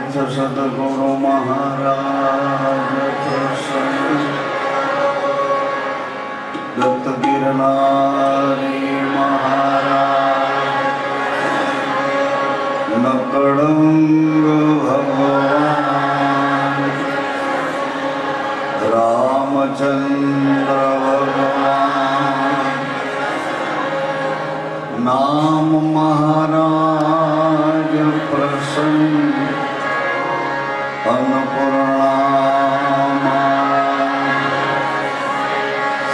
तीर्थ सद्गुरु महाराज दत्त गिरनारी महाराज नकड़ंग भगवान रामचंद्र भगवान नाम महाराज प्रसन्न अन्नपूर्णा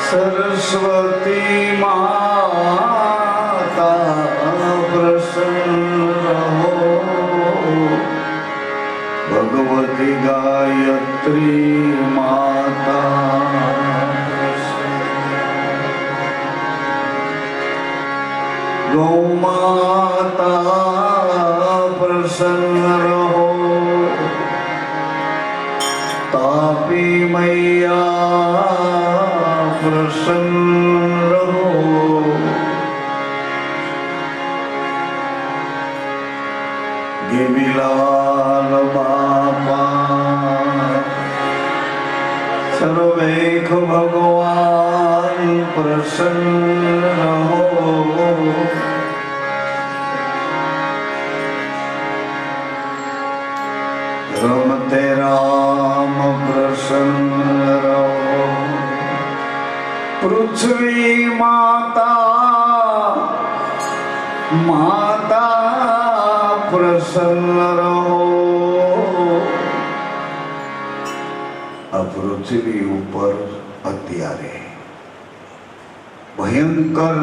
सरस्वती माता प्रसन्न रहो भगवती गायत्री माता गौ माता प्रसन्न रहो तापी मैया प्रसन्न रहो गिबिलाल बापा सर्वेख भगवान प्रसन्न रहो रमते राम प्रसन्न रहो पृथ्वी माता माता प्रसन्न रहो आ पृथ्वी ऊपर अत्यारे भयंकर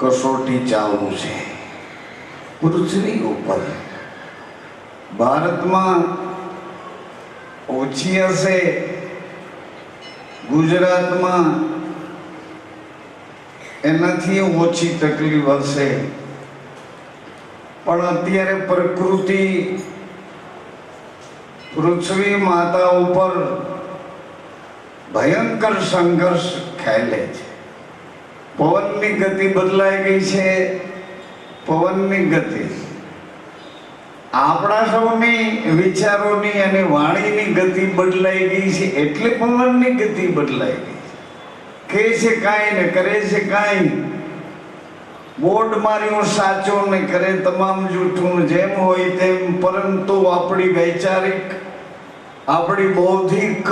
कसोटी चालू है पृथ्वी ऊपर भारत में ओછી હશે गुजरात में एनाथी ओછી तकलीफ हशे पण अत्यारे प्रकृति पृथ्वी माता ऊपर भयंकर संघर्ष खेले छे पवननी गति बदलाई गई है पवननी गति आपणा सौनी विचारोनी अने वाणीनी गति बदलाई गई है एटले पवननी गति बदलाई गई कहे छे काई ने करे छे काई बोर्ड मार्यो साचो ने करे तमाम जूठुं जेम होय तेम परंतु आपणी वैचारिक आपणी बौद्धिक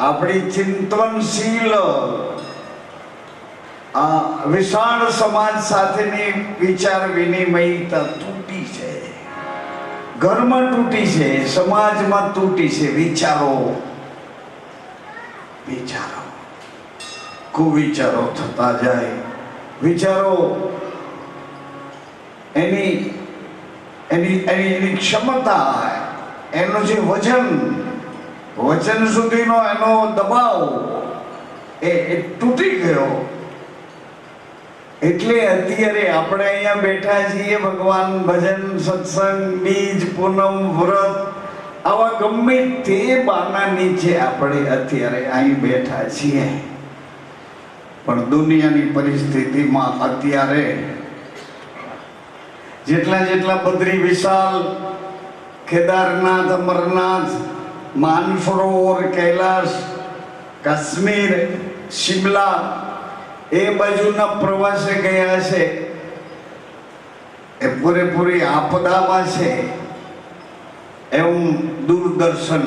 आपणी चिंतनशील विशाल समाज साथेनी विचार विनिमयता तूटी छे घर में तूटी है समाज में तूटी है विचारो विचारो कुविचारो थता जाए विचारो एनी एनी एनी एनी क्षमता एनो जे वजन वचन सुधीनो एनो दबाव ए तूटी गयो એટલે અત્યારે આપણે અહીંયા બેઠા છીએ ભગવાન ભજન સત્સંગ બીજ પૂનમ વ્રત આવા ગમે તે બાના નીચે આપણે અત્યારે અહીં બેઠા છીએ પણ દુનિયાની પરિસ્થિતિમાં અત્યારે જેટલા જેટલા બદ્રી વિશાલ કેદારનાથ અમરનાથ માનસરોવર કૈલાસ કાશ્મીર શિમલા ए बाजूना प्रवासे गया है ए पूरेपूरी आपदा में है एवं दूरदर्शन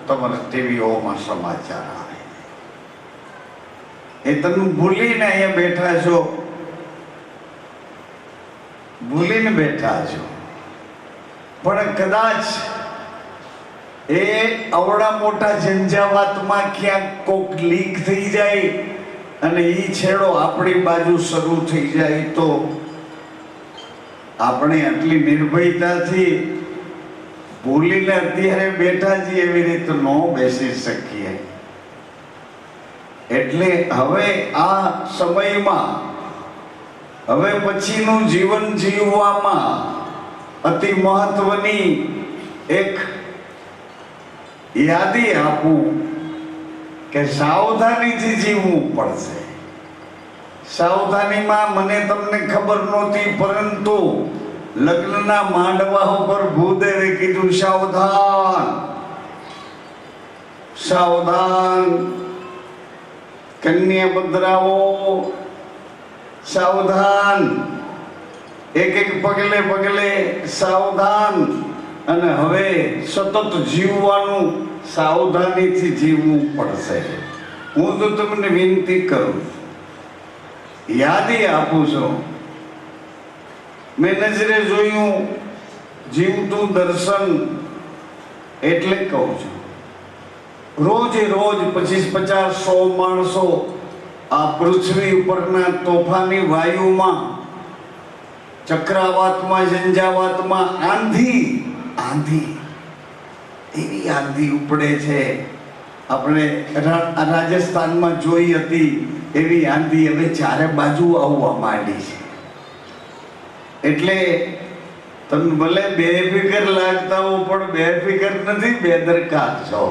तमारा टीवीओ में समाचार आवे ए तमे भूलीने अहींया बैठा छो भूलीने बैठा छो पण कदाच ए आवड़ा मोटा झंझावात में क्या कोक लीक थई जाए અને ઈ છેડો આપણી બાજુ શરૂ થઈ જાય તો આપણે આટલી નિર્ભયતાથી ભૂલીને અત્યારે બેઠા છીએ એવી રીતે ન બેસી શકીએ એટલે હવે આ સમયમાં હવે પછીનું જીવન જીવવામાં અતિ મહત્વની એક યાદી આપું કે સાવધાનીથી જીવવું પડશે। સાવધાનીમાં મને તમને ખબર નહોતી, પરંતુ લગ્નના માંડવા ઉપર ભૂદેવે કીધું સાવધાન સાવધાન, કન્યા પધરાવો સાવધાન, એક એક પગલે પગલે સાવધાન, અને હવે સતત જીવવાનું સાવધાનીથી જીવવું પડશે. હું તો તમને વિનંતી કરું, યાદી આપું છું. મેં નજરે જોયું જીવતું દર્શન, એટલે કહું છું. રોજે રોજ 25-50-100 માણસો આ પૃથ્વી ઉપરના તોફાની વાયુમાં, ચક્રાવાતમાં, ઝંઝાવાતમાં, આંધી એવી આંધી ઉપડે છે. આપણે રાજસ્થાનમાં જોઈ હતી એવી આંધી હવે ચારે બાજુ આવવા માંડી છે. એટલે તમે ભલે બેફિકર લાગતા હો, પણ બેફિકર નથી, બેદરકાર છો.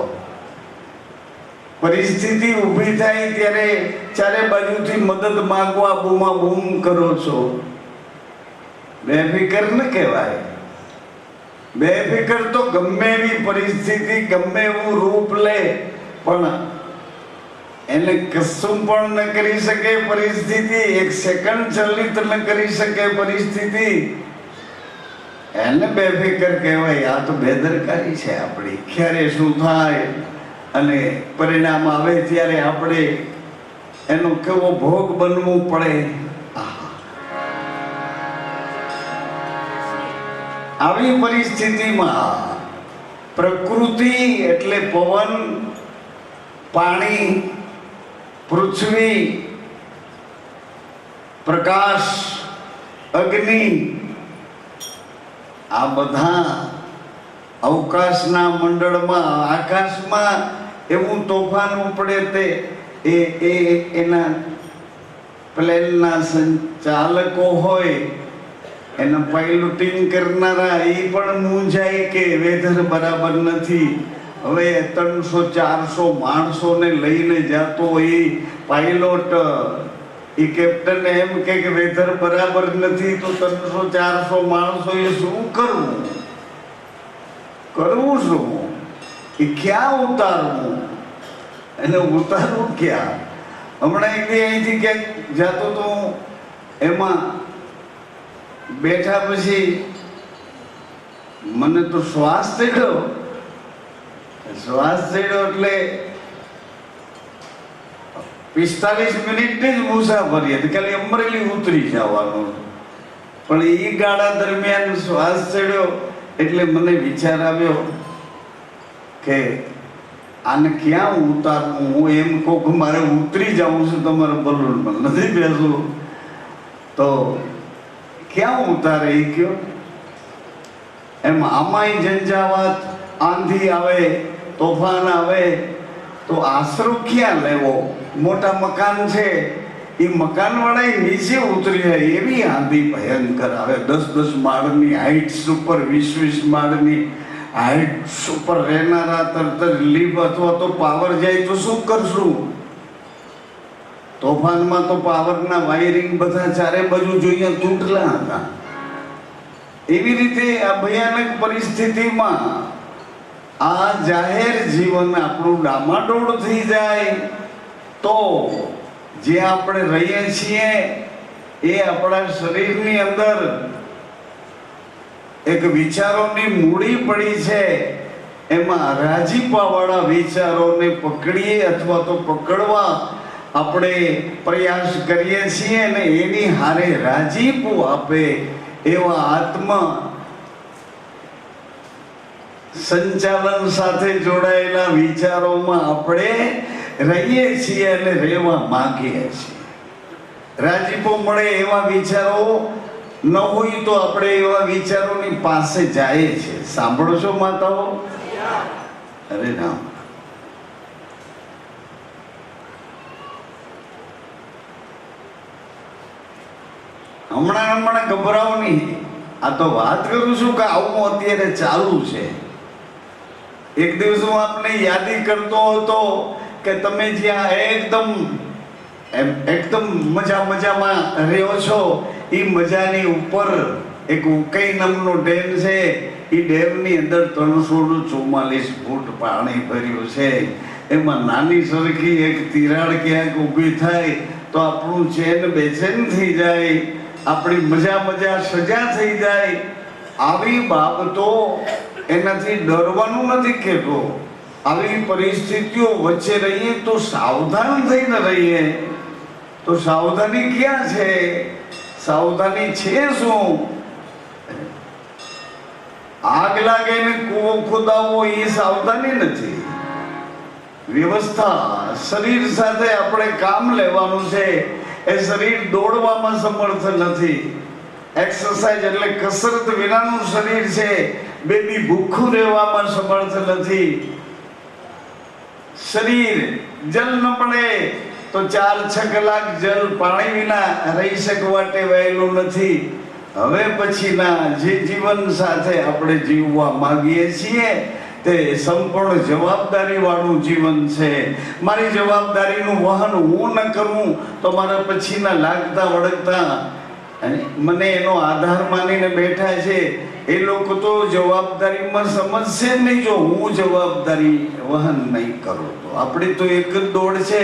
પરિસ્થિતિ ઊભી થાય ત્યારે ચારે બાજુથી મદદ માંગવા બૂમા બૂમ કરો છો. બેફિકર ન કહેવાય. બેફિકર તો ગમે એવી પરિસ્થિતિ, ગમે એવું રૂપ લે, પણ એને કશું પણ ન કરી શકે પરિસ્થિતિ, એક સેકન્ડ ચલિત ન કરી શકે પરિસ્થિતિ, એને બેફિકર કહેવાય. આ તો બેદરકારી છે આપણી. ક્યારે શું થાય અને પરિણામ આવે ત્યારે આપણે એનો કેવો ભોગ બનવું પડે. આવી પરિસ્થિતિમાં પ્રકૃતિ એટલે પવન, પાણી, પૃથ્વી, પ્રકાશ, અગ્નિ, આ બધા અવકાશના મંડળમાં, આકાશમાં એવું તોફાન ઉપડે તે એના પ્લેનના સંચાલકો હોય, એના પાયલોટિંગ કરનારા, એ પણ મૂંઝાય કે વેધર બરાબર નથી. હવે 300-400 માણસોને લઈને જતો એ પાયલોટ, એ કેપ્ટન એમ કે વેધર બરાબર નથી, તો 300-400 માણસોએ શું કરવું શું? એ ક્યાં ઉતારવું? એને ઉતારવું ક્યાં? હમણાં એક અહીંથી ક્યાંક જતો તો એમાં બેઠા, પછી મને તો શ્વાસ ચડ્યો એટલે 45 મિનિટની જ મુસાફરી હતી, ખાલી અમરેલી ઉતરી જવાનું. પણ એ ગાળા દરમિયાન શ્વાસ ચડ્યો એટલે મને વિચાર આવ્યો કે આને ક્યાં ઉતારવું? હું એમ કહું કે મારે ઉતરી જવું છું, તમારે બલૂનમાં નથી બેસવું, તો ક્યાં ઉતારે એ કયો? એમ આમાંય ઝંઝાવાત, આંધી આવે, તોફાન આવે, તો આશરો ક્યાં લેવો? મોટા મકાન છે, એ મકાનવાળા નીચે ઉતરી જાય એવી આંધી ભયંકર આવે. 10-10 માળની હાઈટ્સ ઉપર, 20-20 માળની હાઈટ્સ ઉપર રહેનારા તરત રિલીફ અથવા તો પાવર જાય તો શું કરશું? તોફાનમાં તો પાવરના વાયરિંગ બધા ચારે બાજુ જોઈએ તૂટલા હતા. એવી રીતે આ ભયાનક પરિસ્થિતિમાં આ જાહેર જીવન આપણું ડામાડોળ થઈ જાય તો જે આપણે રહીએ છીએ એ આપણા શરીરની અંદર એક વિચારોની મૂડી પડી છે. એમાં રાજીપાવાળા વિચારોને પકડીએ અથવા તો પકડવા આપણે પ્રયાસ કરીએ છીએ, અને એની હારે રાજીપો આપે એવા આત્મ સંચાલન સાથે જોડાયેલા વિચારોમાં આપણે રહીએ છીએ અને રહેવા માંગીએ છીએ. રાજીપો મળે એવા વિચારો ન હોય તો આપણે એવા વિચારોની પાસે જાય છે. સાંભળો છો માતાઓ? અરે ના, હમણાં ગભરાવો નહીં. આ તો વાત કરું છું કે આવું અત્યારે ચાલુ છે. એક દિવસ હું આપને યાદી કરતો હતો કે તમે જ્યાં એકદમ મજામાં રહ્યો છો, એ મજાની ઉપર એક ઉકઈ નામનો ડેમ છે, એ ડેમની અંદર 344 ફૂટ પાણી ભર્યું છે. એમાં નાની સરખી એક તિરાડ ક્યાંક ઊભી થાય તો આપણું ચેન બેચેન થઈ જાય, આપણી મજા સજા થઈ જાય. આવી બાબતો એનાથી ડરવાનું નથી કહેતો. આવી પરિસ્થિતિઓ વચ્ચે રહીએ તો સાવધાન થઈને રહીએ. તો સાવધાની ક્યાં છે? સાવધાની છે શું? આગ લાગે ને કૂવો ખોદાવવો એ સાવધાની નથી. વ્યવસ્થા શરીર સાથે આપણે કામ લેવાનું છે. એ શરીર દોડવામાં સમર્થ નથી. એક્સરસાઇઝ એટલે કસરત વિનાનું શરીર છે. બેબી ભૂખું રહેવામાં સમર્થ નથી. શરીર જલ ન પડે તો 4-6 કલાક જલ પાણી વિના રહી શકવા ટેવાયેલું નથી. હવે પછીના જે જીવન સાથે આપણે જીવવા માંગીએ છીએ તે સંપૂર્ણ જવાબદારી વાળું જીવન છે. મારી જવાબદારીનું વહન હું ન કરું તો મારા પછીના લાગતા વળગતા મને એનો આધાર માનીને બેઠા છે એ લોકો તો જવાબદારીમાં સમજશે નહીં જો હું જવાબદારી વહન નહીં કરું તો. આપણી તો એક જ દોડ છે,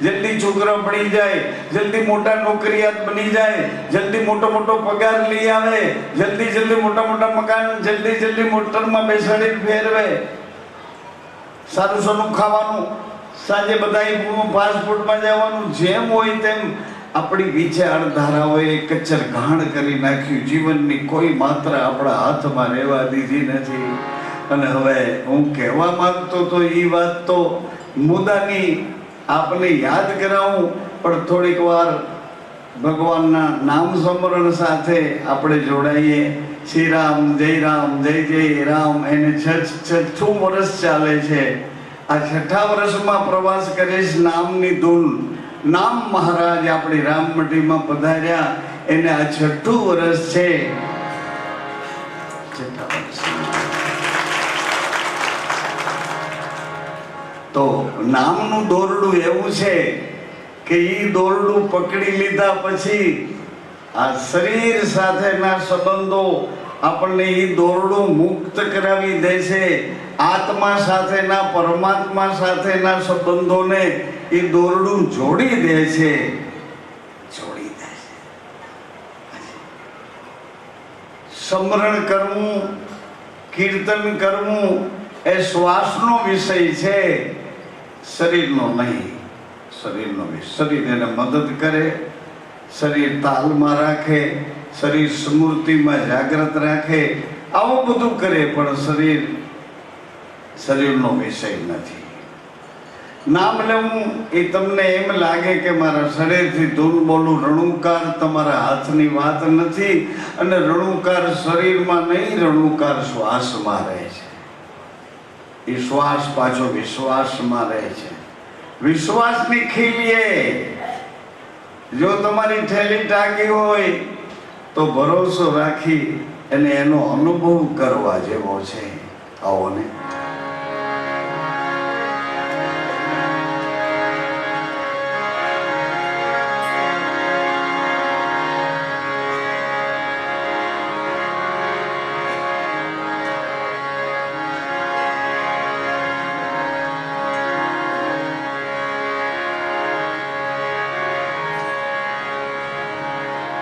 જલ્દી છોકરા ભણી જાય, જલ્દી મોટા નોકરિયાત બની જાય, જલ્દી મોટો પગાર લઈ આવે, જલ્દી મોટા મકાન, જલ્દી મોટરમાં બેસાડી ફેરવે, સારું ખાવાનું, સાંજે બધા ફાસ્ટ ફૂડમાં જવાનું, જેમ હોય તેમ આપણી વિચારધારાઓએ કચ્છર ઘાણ કરી નાખ્યું. જીવનની કોઈ માત્રા આપણા હાથમાં રહેવા દીધી નથી. અને હવે હું કહેવા માંગતો તો એ વાત તો મુદ્દાની આપને યાદ કરાવું, પણ થોડીક વાર ભગવાનના નામ સ્મરણ સાથે આપણે જોડાઈએ. શ્રી રામ, જય રામ. એને 6 વર્ષ ચાલે છે. આ 6થા વર્ષમાં પ્રવાસ કરીશ નામની ધૂન. નામ મહારાજ આપણી રામમટીમાં પધાર્યા, એને આ 6થું વર્ષ છે. તો નામનું દોરડું એવું છે કે એ દોરડું પકડી લીધા પછી આ શરીર સાથેના સંબંધો આપણને એ દોરડું મુક્ત કરાવી દે છે. આત્મા સાથેના, પરમાત્મા સાથેના સંબંધોને એ દોરડું જોડી દે છે. સ્મરણ કરવું, કીર્તન કરવું એ શ્વાસનો વિષય છે, શરીરનો નહીં. શરીર એને મદદ કરે, શરીર તાલમાં રાખે, શરીર સ્મૃતિમાં જાગૃત રાખે, આવું બધું કરે, પણ શરીરનો વિષય નથી. નામ લેવું એ તમને એમ લાગે કે મારા શરીરથી ધૂન બોલું, રણુકાર તમારા હાથની વાત નથી. અને રણુકાર શરીરમાં નહીં, રણુકાર શ્વાસમાં રહે છે. એ શ્વાસ પાછો વિશ્વાસમાં રહે છે. વિશ્વાસની ખીલીએ જો તમારી થેલી ટાંકી હોય તો ભરોસો રાખી અને એનો અનુભવ કરવા જેવો છે. આવો ને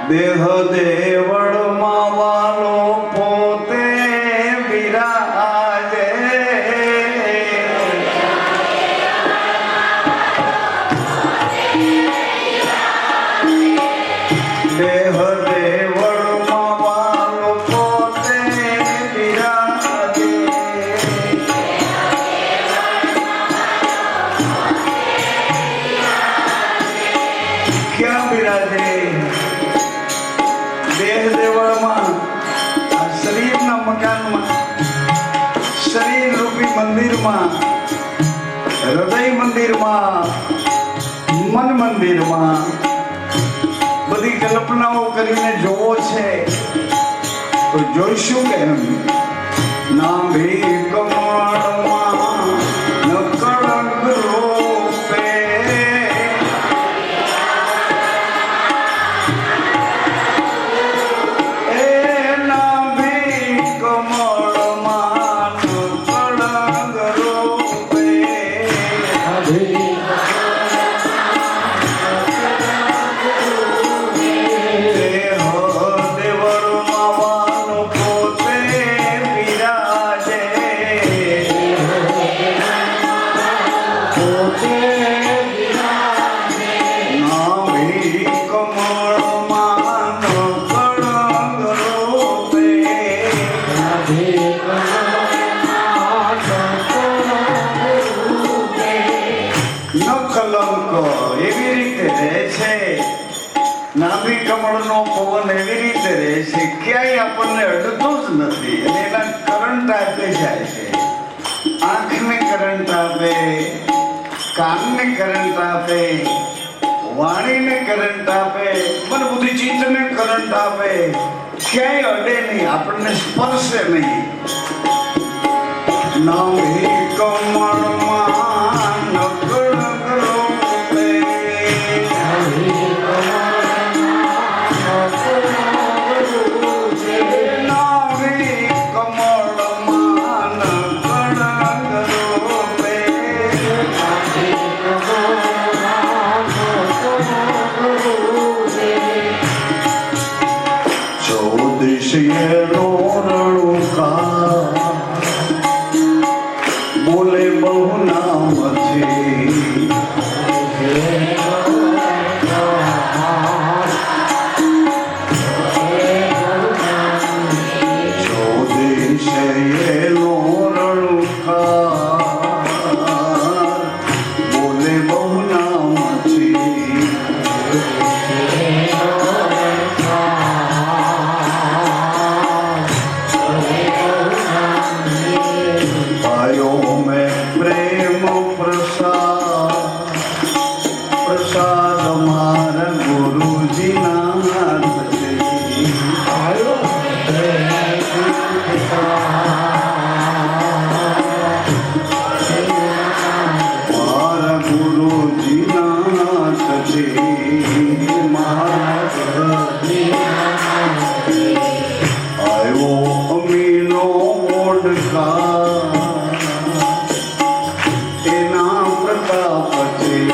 દેહ દેવળમાં વાલો પોતે વિરાજે. દેહ દેવળમાં વાલો પોતે વિરાજે. ક્યાં વિરાજે? દેહ દેવળમાં, આ શરીરના મકાનમાં, શરીર રૂપી મંદિરમાં, હૃદય મંદિરમાં, મન મંદિરમાં બધી કલ્પનાઓ કરીને જોવો છે તો જોઈશું કે નાભી કમળમાં નકળગ રૂપે એ કમળનો પવન એવી રીતે રહે છે, ક્યાંય આપણને અડતો જ નથી અને એના કરંટ આપે જાય છે. આંખને કરંટ આપે, કાનને કરંટ આપે, વાણીને કરંટ આપે, મન બુદ્ધિ ચિત્તને કરંટ આપે, ક્યાંય અડે નહીં, આપણને સ્પર્શે નહીં. નવી કમળમાં નકળ રોપે, નવી કમળમાં નકળ રોપે. ચૌદશીએ રોરણુકા બોલે બહુ નામ છે. ચૌદશીએ રોરણુકા બોલે બહુ નામ છે. પ્રસાદ મારા ગુરુજીના હાથથી મારા ગુરુજીના હાથથી આવ્યો અમીનો ઓડકા એના પ્રતાપથી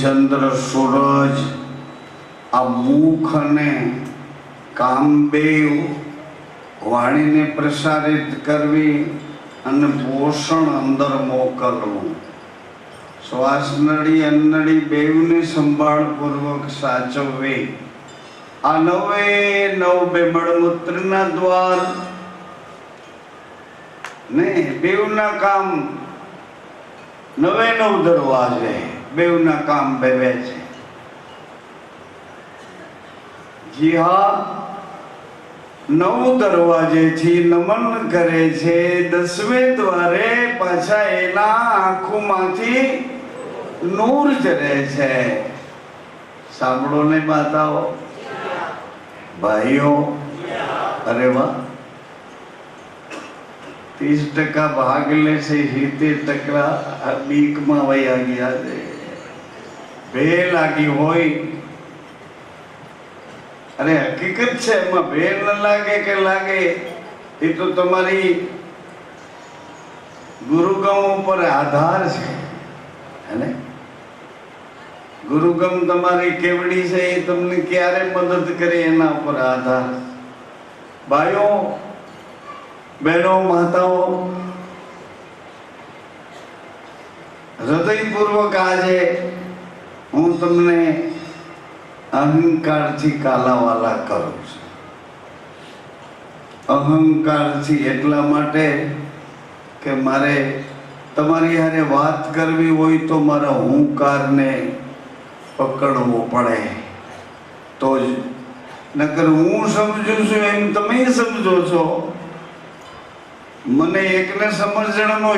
ચંદ્ર સૂરજ, આ મુખ અને કામદેવ વાણીને પ્રસારિત કરવી અને પોષણ અંદર મોકલવું. શ્વાસ નળી અન્નળી બેવને સંભાળપૂર્વક સાચવવી. આ નવે નવ બે મળમૂત્રના દ્વાર ને બેવના કામ નવે નવ દરવાજે બેવના કામ બે છે. જી હા, 9 દરવાજેથી નમન કરે છે, 10મે દ્વારે પાછા એના આંખોમાંથી નૂર જરે છે. સાંભળો ને માતાઓ, ભાઈઓ, અરે વાહ, 30% ભાગ લે છે, 70% બીકમાં વયા ગયા છે. ભે લાગી હોય, અરે હકીકત છે, એમાં ભે ન લાગે કે લાગે એ તો તમારી ગુરુગમ ઉપર આધાર છે. હે, ગુરુગમ તમારી કેવડી છે એ તમને ક્યારે મદદ કરે એના ઉપર આધાર. ભાઈઓ, બહેનો, માતાઓ, હૃદયપૂર્વક આજે હું તમને અહંકારથી કાલાવાલા કરું છું. અહંકારથી એટલા માટે કે મારે તમારી હારે વાત કરવી હોય તો મારા હુંકારને પકડવો પડે તો જ, નકર હું સમજુ છું એમ તમે સમજો છો. મને એકને સમજણનો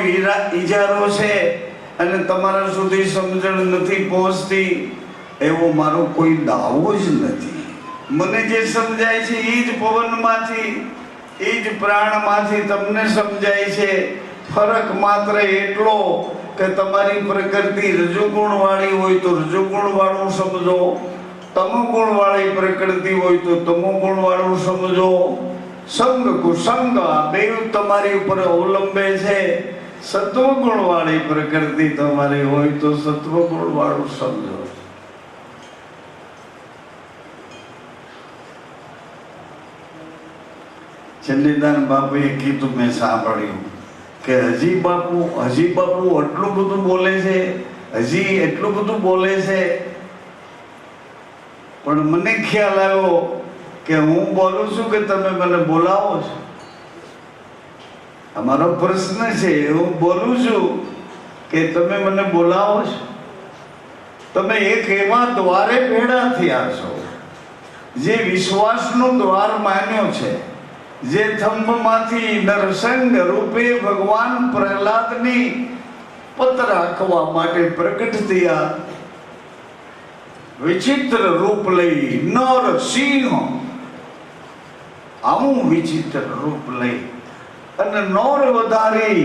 ઈજારો છે અને તમારા સુધી સમજણ નથી પહોંચતી એવો મારો કોઈ દાવો જ નથી. મને જે સમજાય છે એ જ પવનમાંથી, એ જ પ્રાણમાંથી તમને સમજાય છે. ફરક માત્ર એટલો કે તમારી પ્રકૃતિ રજોગુણ વાળી હોય તો રજોગુણ વાળું સમજો, તમોગુણ વાળી પ્રકૃતિ હોય તો તમોગુણ વાળું સમજો. સંગ કુસંગ આ બે તમારી ઉપર અવલંબે છે. સત્વગુણ વાળી પ્રકૃતિ તમારી હોય તો સત્વગુણ વાળું સમજો. ચંડીદાન બાપુએ કીધું, મેં સાંભળ્યું કે હજી બાપુ આટલું બધું બોલે છે, હજી એટલું બધું બોલે છે. પણ મને ખ્યાલ આવ્યો કે હું બોલું છું કે તમે મને બોલાવો છો. અમારો પ્રશ્ન છે, હું બોલું છું કે તમે મને બોલાવો છો. તમે એક એવા દ્વારે ભેળા થયા છો જે વિશ્વાસનો દ્વાર માન્યો છે, જે થંભમાંથી નરસંગ રૂપે ભગવાન પ્રહલાદની પત રાખવા માટે પ્રગટ થયા. વિચિત્ર રૂપ લઈ નરસિંહ, આવું વિચિત્ર રૂપ લઈ અને નોર વધારી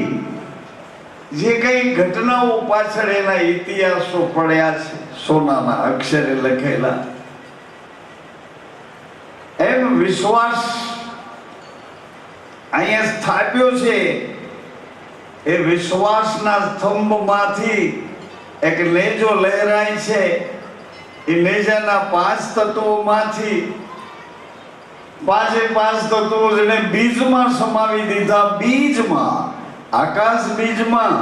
જે કઈ ઘટનાઓ પાછળ એના ઇતિહાસો પડ્યા છે, સોનાના અક્ષરે લખેલા, એમ વિશ્વાસ અહીંયા સ્થાપ્યો છે. એ વિશ્વાસના સ્તંભમાંથી એક નેજો લહેરાય છે. એ નેજાના 5 તત્વોમાંથી પાંચે 5 તત્વો જેને બીજમાં સમાવી દીધા. બીજમાં, આકાશ બીજમાં,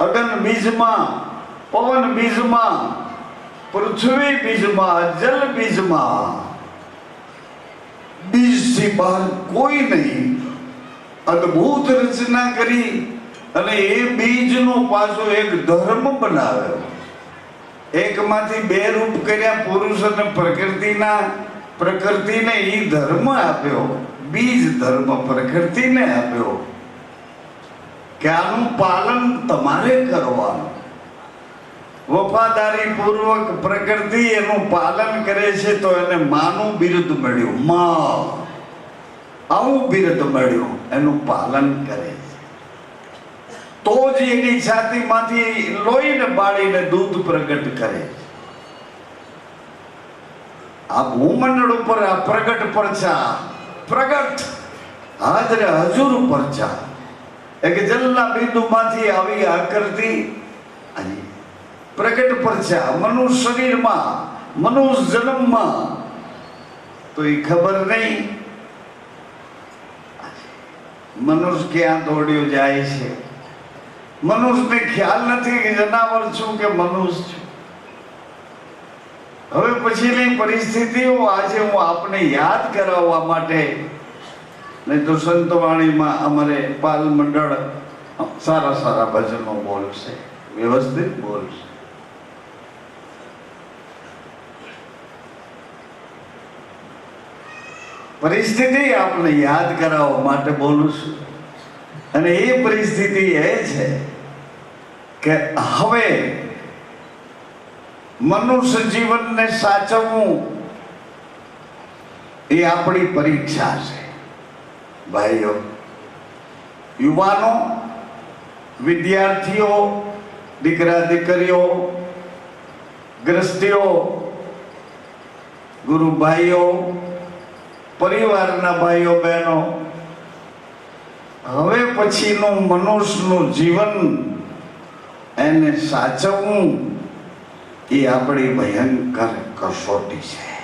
અગન બીજમાં, પવન બીજમાં, પૃથ્વી બીજમાં, જલ બીજમાં. બીજથી બહાર કોઈ નહીં. અદ્ભુત રચના કરી અને એ બીજનો પાછો એક ધર્મ બનાવ્યો. એકમાંથી 2 રૂપ કર્યા, પુરુષ અને પ્રકૃતિને એ ધર્મ આપ્યો. બીજ ધર્મ પ્રકૃતિને આપ્યો કે આનું પાલન તમારે કરવાનું. વફાદારી પૂર્વક પ્રકૃતિ એનું પાલન કરે છે તો એને માનું બિરુદ મળ્યું. માં, આવું બિરુદ મળ્યું. એનું પાલન કરે છે તો જ એની છાતીમાંથી લોહીને બાળીને દૂધ પ્રગટ કરે. આ ભૂમંડળ ઉપર આ પ્રગટ પરચા, પ્રગટ હાજરે હજુર પરચા, એક જલના બિંદુમાંથી આવી આકૃતિ પ્રગટ પરચા મનુષ્ય શરીરમાં, મનુષ્ય જન્મમાં. તો એ ખબર નહીં મનુષ્ય ક્યાં દોડ્યો જાય છે. મનુષ્યને ખ્યાલ નથી કે જનાવર છું કે મનુષ્ય છું. હવે પછીની પરિસ્થિતિઓ આજે હું આપને યાદ કરાવવા માટે, નહીં તો સંતવાણીમાં અમારે પાલ મંડળ સારા ભજનો બોલશે, વ્યવસ્થિત બોલશે. પરિસ્થિતિ આપને યાદ કરાવવા માટે બોલું છું. અને એ પરિસ્થિતિ એ છે કે હવે મનુષ્ય જીવનને સાચવવું એ આપણી પરીક્ષા છે. ભાઈઓ, યુવાનો, વિદ્યાર્થીઓ, દીકરા દીકરીઓ, ગ્રસ્તીઓ, ગુરુ ભાઈઓ, પરિવારના ભાઈઓ બહેનો, હવે પછીનું મનુષ્યનું જીવન એને સાચવવું એ આપણી ભયંકર કસોટી છે.